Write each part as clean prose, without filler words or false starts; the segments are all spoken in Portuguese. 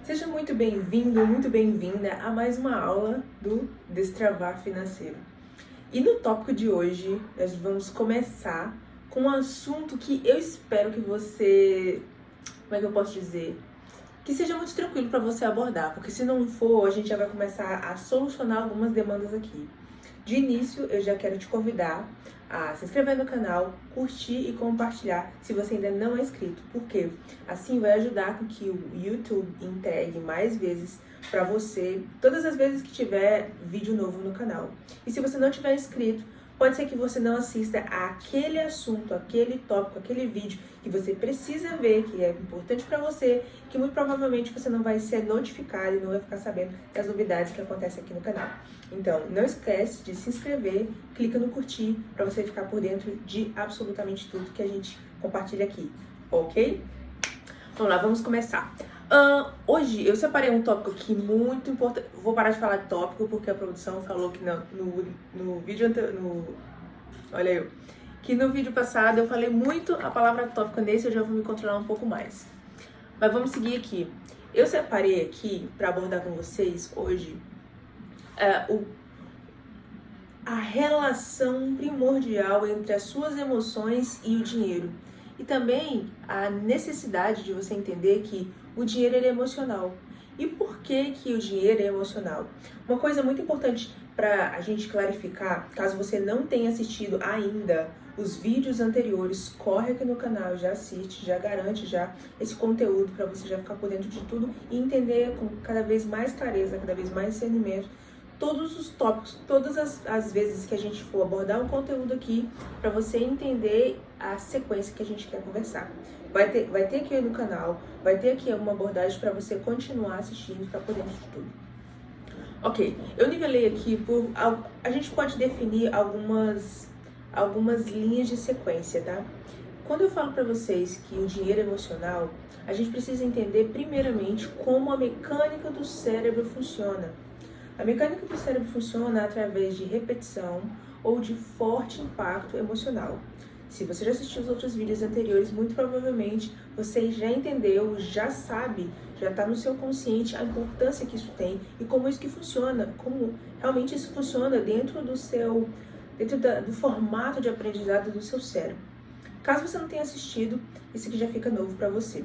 Seja muito bem-vindo, muito bem-vinda a mais uma aula do Destravar Financeiro. E no tópico de hoje, nós vamos começar com um assunto que eu espero que você, como é que eu posso dizer? Que seja muito tranquilo para você abordar, porque se não for, a gente já vai começar a solucionar algumas demandas aqui. De início, eu já quero te convidar a se inscrever no canal, curtir e compartilhar se você ainda não é inscrito, porque assim vai ajudar com que o YouTube entregue mais vezes para você, todas as vezes que tiver vídeo novo no canal. E se você não tiver inscrito, pode ser que você não assista àquele assunto, aquele tópico, aquele vídeo que você precisa ver, que é importante para você, que muito provavelmente você não vai ser notificado e não vai ficar sabendo das novidades que acontecem aqui no canal. Então, não esquece de se inscrever, clica no curtir para você ficar por dentro de absolutamente tudo que a gente compartilha aqui, ok? Vamos lá, vamos começar. Hoje eu separei um tópico aqui muito importante. Vou parar de falar de tópico porque a produção falou que no vídeo anterior. Olha eu. Que no vídeo passado eu falei muito a palavra tópico, nesse eu já vou me controlar um pouco mais. Mas vamos seguir aqui. Eu separei aqui para abordar com vocês hoje a relação primordial entre as suas emoções e o dinheiro. E também a necessidade de você entender que o dinheiro é emocional. E por que o dinheiro é emocional? Uma coisa muito importante para a gente clarificar, caso você não tenha assistido ainda os vídeos anteriores, corre aqui no canal, já assiste, já garante já esse conteúdo para você já ficar por dentro de tudo e entender com cada vez mais clareza, cada vez mais discernimento todos os tópicos, todas as vezes que a gente for abordar um conteúdo aqui, para você entender a sequência que a gente quer conversar. Vai ter aqui no canal, vai ter aqui uma abordagem para você continuar assistindo e ficar por dentro de tudo. Ok, eu nivelei aqui por... A gente pode definir algumas linhas de sequência, tá? Quando eu falo para vocês que o dinheiro é emocional, a gente precisa entender primeiramente como a mecânica do cérebro funciona. A mecânica do cérebro funciona através de repetição ou de forte impacto emocional. Se você já assistiu os outros vídeos anteriores, muito provavelmente você já entendeu, já sabe, já está no seu consciente a importância que isso tem e como isso que funciona, como realmente isso funciona dentro do formato de aprendizado do seu cérebro. Caso você não tenha assistido, isso aqui já fica novo para você.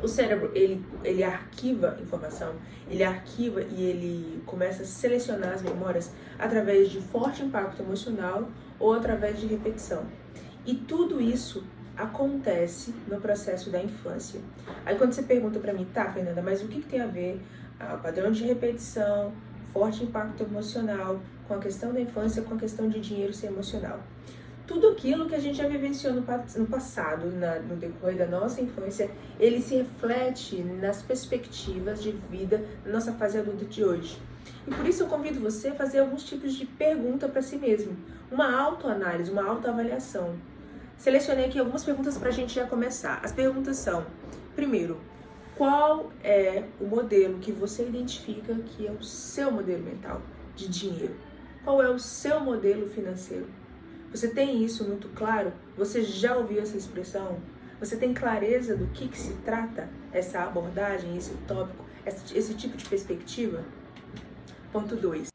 O cérebro, ele arquiva informação, ele arquiva e ele começa a selecionar as memórias através de forte impacto emocional ou através de repetição. E tudo isso acontece no processo da infância. Aí quando você pergunta para mim, tá, Fernanda, mas o que tem a ver padrão de repetição, forte impacto emocional com a questão da infância, com a questão de dinheiro ser emocional? Tudo aquilo que a gente já vivenciou no passado, no decorrer da nossa infância, ele se reflete nas perspectivas de vida da nossa fase adulta de hoje. E por isso eu convido você a fazer alguns tipos de pergunta para si mesmo. Uma autoanálise, uma autoavaliação. Selecionei aqui algumas perguntas para a gente já começar. As perguntas são, primeiro, qual é o modelo que você identifica que é o seu modelo mental de dinheiro? Qual é o seu modelo financeiro? Você tem isso muito claro? Você já ouviu essa expressão? Você tem clareza do que se trata essa abordagem, esse tópico, esse tipo de perspectiva? Ponto 2.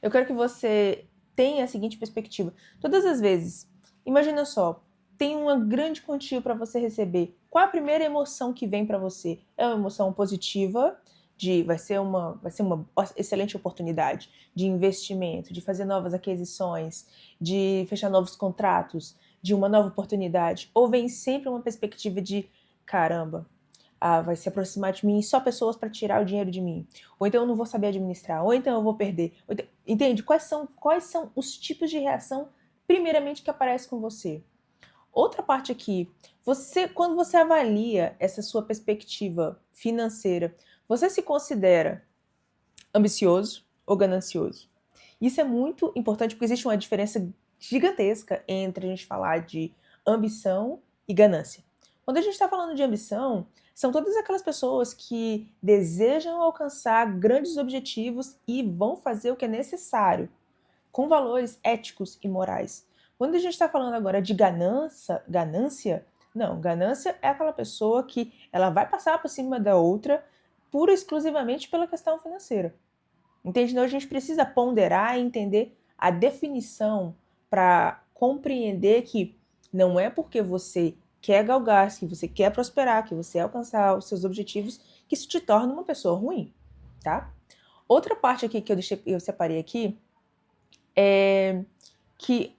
Eu quero que você tenha a seguinte perspectiva. Todas as vezes, imagina só, tem uma grande quantia para você receber. Qual a primeira emoção que vem para você? É uma emoção positiva, vai ser uma excelente oportunidade de investimento, de fazer novas aquisições, de fechar novos contratos, de uma nova oportunidade? Ou vem sempre uma perspectiva de, caramba, vai se aproximar de mim só pessoas para tirar o dinheiro de mim? Ou então eu não vou saber administrar, ou então eu vou perder. Então, entende? Quais são os tipos de reação, primeiramente, que aparecem com você? Outra parte aqui, quando você avalia essa sua perspectiva financeira, você se considera ambicioso ou ganancioso? Isso é muito importante porque existe uma diferença gigantesca entre a gente falar de ambição e ganância. Quando a gente está falando de ambição, são todas aquelas pessoas que desejam alcançar grandes objetivos e vão fazer o que é necessário, com valores éticos e morais. Quando a gente está falando agora de ganância é aquela pessoa que ela vai passar por cima da outra pura e exclusivamente pela questão financeira. Entende? Então a gente precisa ponderar e entender a definição para compreender que não é porque você quer galgar, que você quer prosperar, que você alcançar os seus objetivos, que isso te torna uma pessoa ruim, tá? Outra parte aqui que eu separei aqui é que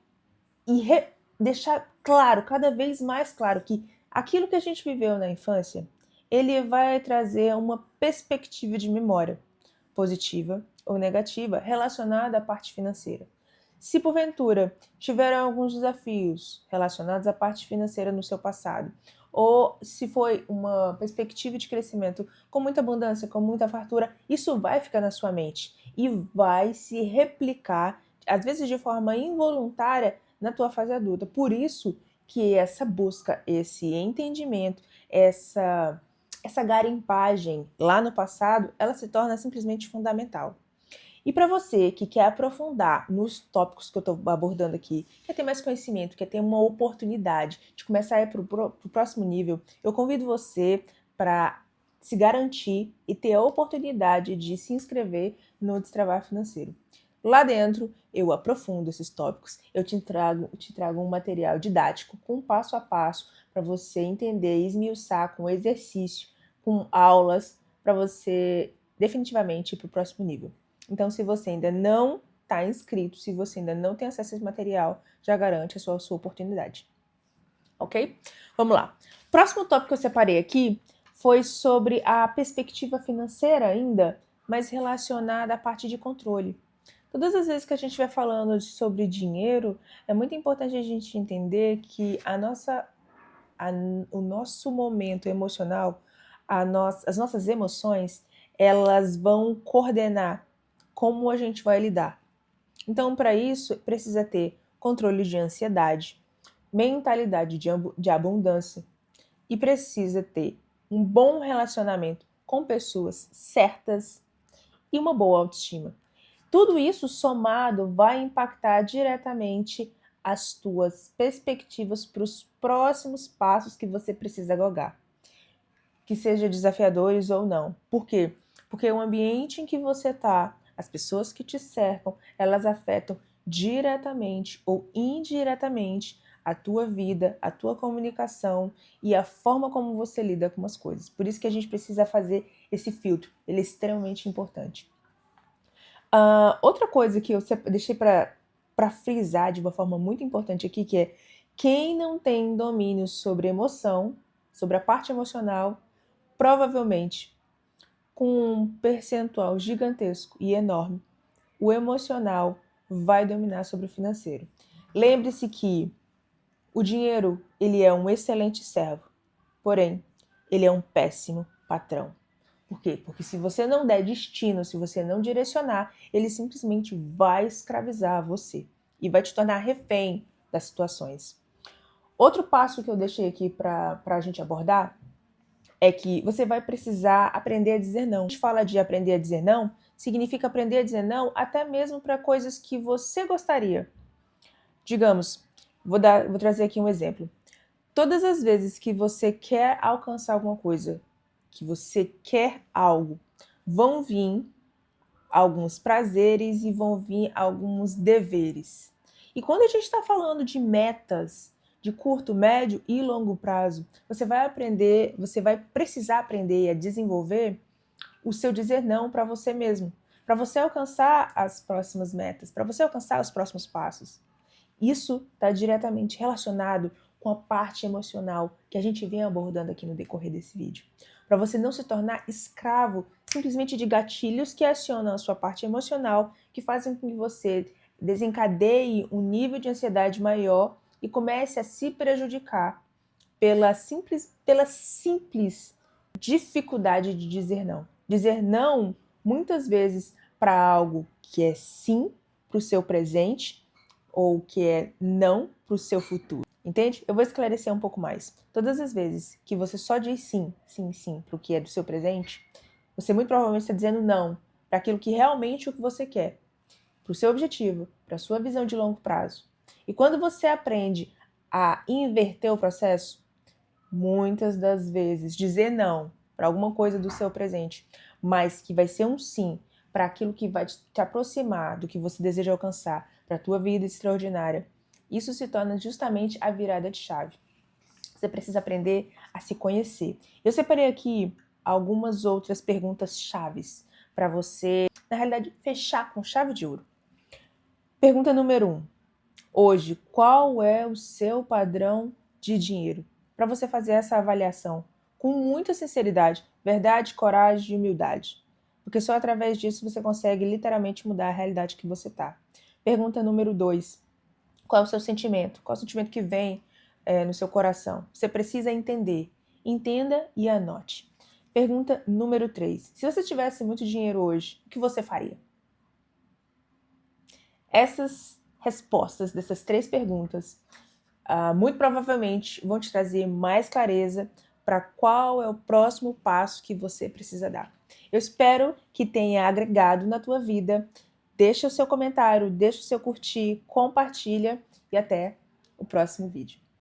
deixar claro, cada vez mais claro, que aquilo que a gente viveu na infância, ele vai trazer uma perspectiva de memória positiva ou negativa relacionada à parte financeira. Se porventura tiveram alguns desafios relacionados à parte financeira no seu passado, ou se foi uma perspectiva de crescimento com muita abundância, com muita fartura, isso vai ficar na sua mente e vai se replicar, às vezes de forma involuntária, na tua fase adulta. Por isso que essa busca, esse entendimento, essa garimpagem lá no passado, ela se torna simplesmente fundamental. E para você que quer aprofundar nos tópicos que eu estou abordando aqui, quer ter mais conhecimento, quer ter uma oportunidade de começar a ir para o próximo nível, eu convido você para se garantir e ter a oportunidade de se inscrever no Destravar Financeiro. Lá dentro, eu aprofundo esses tópicos, eu te trago um material didático com passo a passo para você entender e esmiuçar com exercício, com aulas, para você definitivamente ir para o próximo nível. Então, se você ainda não está inscrito, se você ainda não tem acesso a esse material, já garante a sua oportunidade. Ok? Vamos lá. Próximo tópico que eu separei aqui foi sobre a perspectiva financeira ainda, mas relacionada à parte de controle. Todas as vezes que a gente vai falando sobre dinheiro, é muito importante a gente entender que o nosso momento emocional, as nossas emoções, elas vão coordenar como a gente vai lidar. Então, para isso, precisa ter controle de ansiedade, mentalidade de abundância e precisa ter um bom relacionamento com pessoas certas e uma boa autoestima. Tudo isso somado vai impactar diretamente as tuas perspectivas para os próximos passos que você precisa galgar, que sejam desafiadores ou não. Por quê? Porque o ambiente em que você está, as pessoas que te cercam, elas afetam diretamente ou indiretamente a tua vida, a tua comunicação e a forma como você lida com as coisas. Por isso que a gente precisa fazer esse filtro, ele é extremamente importante. Outra coisa que eu deixei para frisar de uma forma muito importante aqui, que é quem não tem domínio sobre emoção, sobre a parte emocional, provavelmente com um percentual gigantesco e enorme, o emocional vai dominar sobre o financeiro. Lembre-se que o dinheiro, ele é um excelente servo, porém, ele é um péssimo patrão. Por quê? Porque se você não der destino, se você não direcionar, ele simplesmente vai escravizar você e vai te tornar refém das situações. Outro passo que eu deixei aqui para a gente abordar é que você vai precisar aprender a dizer não. A gente fala de aprender a dizer não, significa aprender a dizer não até mesmo para coisas que você gostaria. Digamos, vou trazer aqui um exemplo. Todas as vezes que você quer alcançar alguma coisa, que você quer algo, vão vir alguns prazeres e vão vir alguns deveres. E quando a gente está falando de metas de curto, médio e longo prazo, você vai precisar aprender a desenvolver o seu dizer não para você mesmo, para você alcançar as próximas metas, para você alcançar os próximos passos. Isso está diretamente relacionado com a parte emocional que a gente vem abordando aqui no decorrer desse vídeo. Para você não se tornar escravo simplesmente de gatilhos que acionam a sua parte emocional, que fazem com que você desencadeie um nível de ansiedade maior e comece a se prejudicar pela simples dificuldade de dizer não. Dizer não, muitas vezes, para algo que é sim para o seu presente ou que é não para o seu futuro. Entende? Eu vou esclarecer um pouco mais. Todas as vezes que você só diz sim, sim, sim para o que é do seu presente, você muito provavelmente está dizendo não para aquilo que realmente o que você quer, para o seu objetivo, para a sua visão de longo prazo. E quando você aprende a inverter o processo, muitas das vezes dizer não para alguma coisa do seu presente, mas que vai ser um sim para aquilo que vai te aproximar do que você deseja alcançar, para a tua vida extraordinária, isso se torna justamente a virada de chave. Você precisa aprender a se conhecer. Eu separei aqui algumas outras perguntas chaves para você, na realidade, fechar com chave de ouro. Pergunta número 1. Hoje, qual é o seu padrão de dinheiro? Para você fazer essa avaliação com muita sinceridade, verdade, coragem e humildade. Porque só através disso você consegue literalmente mudar a realidade que você está. Pergunta número 2. Qual é o seu sentimento? Qual é o sentimento que vem no seu coração? Você precisa entender. Entenda e anote. Pergunta número 3. Se você tivesse muito dinheiro hoje, o que você faria? Essas respostas dessas 3 perguntas muito provavelmente vão te trazer mais clareza para qual é o próximo passo que você precisa dar. Eu espero que tenha agregado na tua vida. Deixa o seu comentário, deixa o seu curtir, compartilha e até o próximo vídeo.